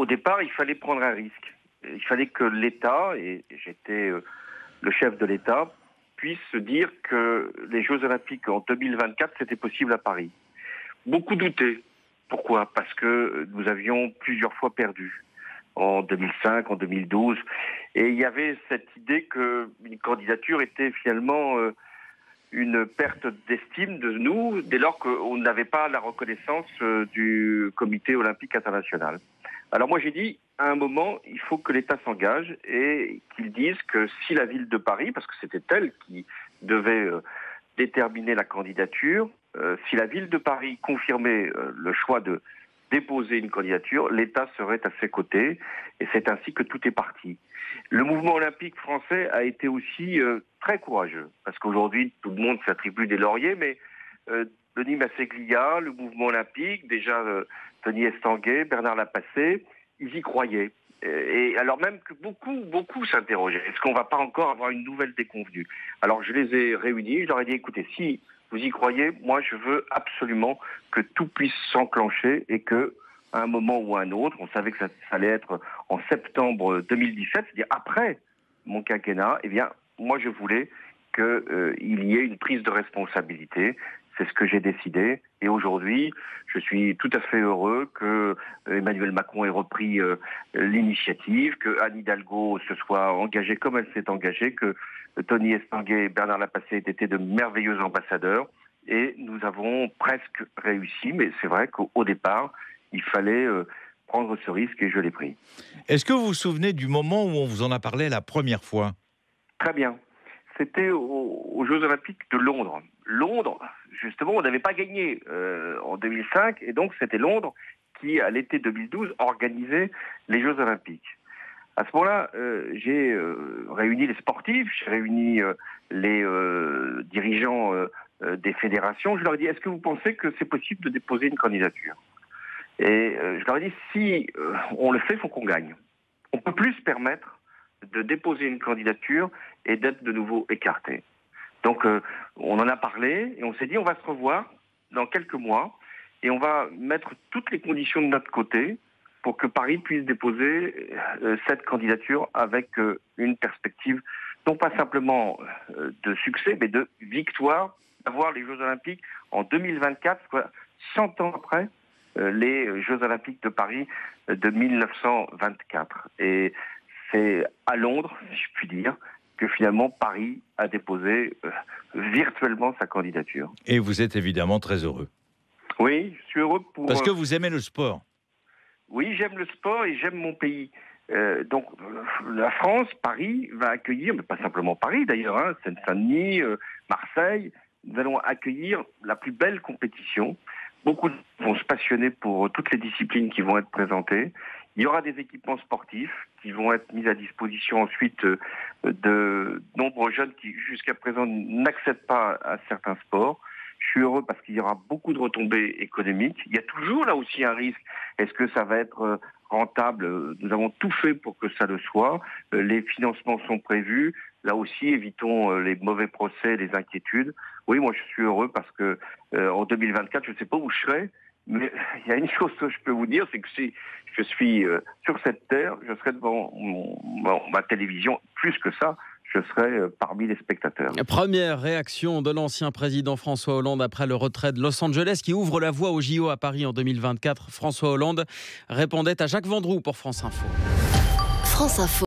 au départ, il fallait prendre un risque. Il fallait que l'État, et j'étais le chef de l'État, puisse se dire que les Jeux Olympiques en 2024, c'était possible à Paris. Beaucoup doutaient. Pourquoi ? Parce que nous avions plusieurs fois perdu. En 2005, en 2012. Et il y avait cette idée qu'une candidature était finalement une perte d'estime de nous, dès lors qu'on n'avait pas la reconnaissance du Comité olympique international. Alors moi j'ai dit, à un moment, il faut que l'État s'engage et qu'il dise que si la ville de Paris, parce que c'était elle qui devait déterminer la candidature, si la ville de Paris confirmait le choix de déposer une candidature, l'État serait à ses côtés, et c'est ainsi que tout est parti. Le mouvement olympique français a été aussi très courageux, parce qu'aujourd'hui, tout le monde s'attribue des lauriers, mais Denis Masseglia, le mouvement olympique, déjà Tony Estanguet, Bernard Lapassé, ils y croyaient. Et alors même que beaucoup s'interrogeaient. Est-ce qu'on ne va pas encore avoir une nouvelle déconvenue ? Alors je les ai réunis, je leur ai dit, écoutez, si vous y croyez, moi je veux absolument que tout puisse s'enclencher et que, à un moment ou à un autre, on savait que ça allait être en septembre 2017, c'est-à-dire après mon quinquennat, eh bien, moi je voulais qu'il y ait une prise de responsabilité. C'est ce que j'ai décidé. Et aujourd'hui, je suis tout à fait heureux que Emmanuel Macron ait repris l'initiative, que Anne Hidalgo se soit engagée comme elle s'est engagée, que Tony Estanguet et Bernard Lapassé aient été de merveilleux ambassadeurs. Et nous avons presque réussi. Mais c'est vrai qu'au départ, il fallait prendre ce risque et je l'ai pris. Est-ce que vous vous souvenez du moment où on vous en a parlé la première fois ? Très bien. C'était aux Jeux Olympiques de Londres. Londres, justement, on n'avait pas gagné en 2005, et donc c'était Londres qui, à l'été 2012, organisait les Jeux Olympiques. À ce moment-là, j'ai réuni les sportifs, j'ai réuni les dirigeants des fédérations. Je leur ai dit, est-ce que vous pensez que c'est possible de déposer une candidature ? Et je leur ai dit, si on le fait, il faut qu'on gagne. On ne peut plus se permettre de déposer une candidature et d'être de nouveau écarté. Donc on en a parlé et on s'est dit on va se revoir dans quelques mois et on va mettre toutes les conditions de notre côté pour que Paris puisse déposer cette candidature avec une perspective non pas simplement de succès mais de victoire, d'avoir les Jeux Olympiques en 2024, soit 100 ans après les Jeux Olympiques de Paris de 1924. Et c'est à Londres, si je puis dire, que finalement Paris a déposé virtuellement sa candidature. Et vous êtes évidemment très heureux. Oui, je suis heureux pour... Parce que vous aimez le sport. Oui, j'aime le sport et j'aime mon pays. Donc la France, Paris, va accueillir, mais pas simplement Paris d'ailleurs, hein, Seine-Saint-Denis, Marseille, nous allons accueillir la plus belle compétition. Beaucoup vont se passionner pour toutes les disciplines qui vont être présentées. Il y aura des équipements sportifs qui vont être mis à disposition ensuite de nombreux jeunes qui jusqu'à présent n'accèdent pas à certains sports. Je suis heureux parce qu'il y aura beaucoup de retombées économiques. Il y a toujours là aussi un risque. Est-ce que ça va être rentable ? Nous avons tout fait pour que ça le soit. Les financements sont prévus. Là aussi, évitons les mauvais procès, les inquiétudes. Oui, moi je suis heureux parce que en 2024, je ne sais pas où je serai. Mais il y a une chose que je peux vous dire, c'est que si je suis sur cette terre, je serai devant ma télévision. Plus que ça, je serai parmi les spectateurs. Première réaction de l'ancien président François Hollande après le retrait de Los Angeles qui ouvre la voie au JO à Paris en 2024. François Hollande répondait à Jacques Vendroux pour France Info. France Info.